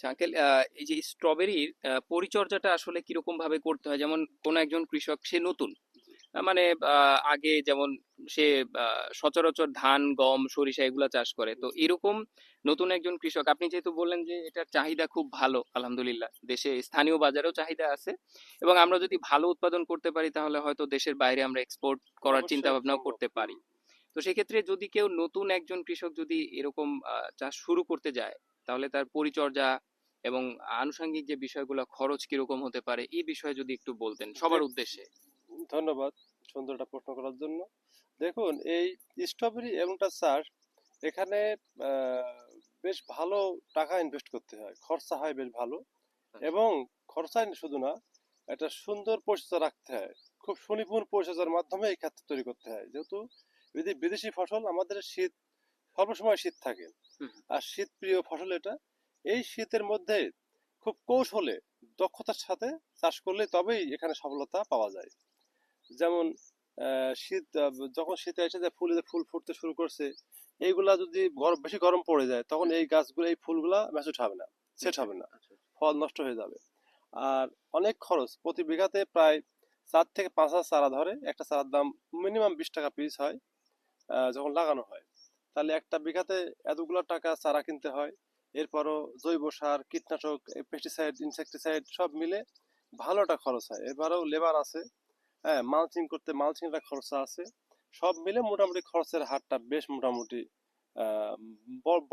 Uncle, এই যে স্ট্রবেরির পরিচর্যাটা আসলে কিরকম ভাবে করতে হয়? যেমন কোন একজন কৃষক সে নতুন, মানে আগে যেমন সে সচরাচর ধান, গম, সরিষা এগুলা চাষ করে, তো এরকম নতুন একজন কৃষক, আপনি যেহেতু বললেন যে এটার চাহিদা খুব ভালো, আলহামদুলিল্লাহ দেশে স্থানীয় বাজারেও চাহিদা আছে, এবং আমরা যদি ভালো উৎপাদন করতে পারি তাহলে হয়তো দেশের বাইরে আমরা এক্সপোর্ট করার চিন্তা অবশ্যই ভাবনাও সম্ভব। করতে পারি। তো সেক্ষেত্রে যদি কেউ নতুন একজন কৃষক যদি এরকম চাষ শুরু করতে যায়, তাহলে তার পরিচর্যা এবং আনুষঙ্গিক যে বিষয়গুলো, খরচ কিরকম হতে পারে, এই বিষয়ে যদি একটু বলতেন সবার দেখ, উদ্দেশ্যে। ধন্যবাদ সুন্দর একটা প্রশ্ন করার জন্য। দেখুন, এই স্ট্রবেরি এমনটা চাষ, এখানে আহ, বেশ ভালো টাকা ইনভেস্ট করতে হয়, খরচা হয় বেশ ভালো। আচ্ছা। এবং খরচাই শুধু না, একটা সুন্দর পরিচর্যা রাখতে হয়। খুব সুনিপুণ পরিচর্যার মাধ্যমে এই খাত তৈরি করতে হয়, যেহেতু যদি বিদেশি ফসল, আমাদের শীত, সর্বসময় শীত থাকে, হুম। আর শীত প্রিয় ফসল এটা। এই শীতের মধ্যে খুব কৌশলে, দক্ষতার সাথে চাষ করলে তবেই এখানে সফলতা পাওয়া যায়। যেমন শীত, যখন শীতে এসে যায়, ফুলে ফুল ফুটতে শুরু করছে, এইগুলা যদি গরম, বেশি গরম পড়ে যায়, তখন হুম। এই গাছগুলো, এই ফুলগুলা ম্যাচুর হবে না, সেট আচ্ছা। হবে না, আচ্ছা। ফল নষ্ট হয়ে যাবে। আর অনেক খরচ, প্রতি বিঘাতে প্রায় 4 থেকে 5 হাজার চারা ধরে। একটা চারার দাম মিনিমাম 20 টাকা পিস হয় যখন লাগানো হয়। তাহলে একটা বিঘাতে এতগুলো টাকা চারা কিনতে হয়। এরপরও জৈব সার, কীটনাশক, পেস্টিসাইড, ইনসেক্টিসাইড সব মিলে ভালো একটা খরচ হয়। এবারেও লেবার আছে, হ্যাঁ, মালচিং করতে মালচিং একটা খরচা আছে। সব মিলে মোটামুটি খরচের হারটা বেশ মোটামুটি আহ,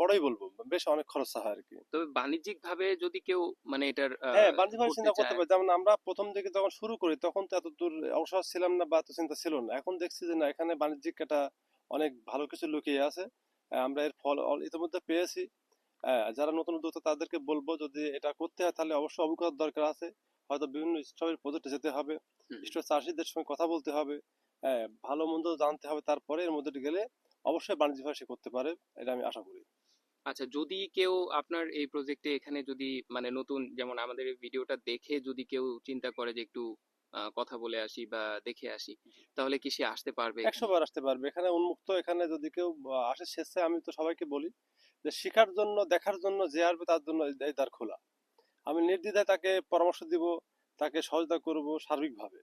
বড়ই বলবো, বেশ অনেক খরচা হয় আর কি। তবে বাণিজ্যিক ভাবে যদি কেউ মানে এটার হ্যাঁ, বাণিজ্যিকভাবে করতে চিন্তা করতে চায়। পারি। যেমন আমরা প্রথম দিকে যখন শুরু করি, তখন তো এত দূর অবসর ছিলাম না বা এত চিন্তা ছিল না। এখন দেখছি যে না, এখানে বাণিজ্যিক একটা অনেক ভালো কিছু লুকিয়ে আছে। আমরা এর ফল ইতিমধ্যে পেয়েছি। যারা নতুন উদ্যোক্তা তাদেরকে বলবো, যদি এটা করতে হয় তাহলে অবশ্যই অভিজ্ঞতার দরকার আছে। হয়তো বিভিন্ন স্ট্রবেরি প্রজেক্টে যেতে হবে, হুম। স্ট্রবেরি চাষিদের সঙ্গে কথা বলতে হবে, ভালো মন্দ জানতে হবে, তারপরে এর মধ্যে গেলে অবশ্যই বাণিজ্যিকভাবে সে করতে পারে, এটা আমি আশা করি। আচ্ছা, যদি কেউ আপনার এই প্রজেক্টে এখানে যদি মানে নতুন, যেমন আমাদের এই ভিডিওটা দেখে যদি কেউ চিন্তা করে যে একটু কথা বলে আসি বা দেখে আসি, তাহলে কি সে আসতে পারবে 100 এখানে? বার আসতে পারবে, এখানে উন্মুক্ত। এখানে যদি কেউ আসে স্বেচ্ছায়, আমি তো সবাইকে বলি যে শেখার জন্য, দেখার জন্য যে আসবে তার জন্য এই দ্বার খোলা। আমি নির্দ্বিধায় তাকে পরামর্শ দিব, তাকে সহায়তা করব সার্বিকভাবে।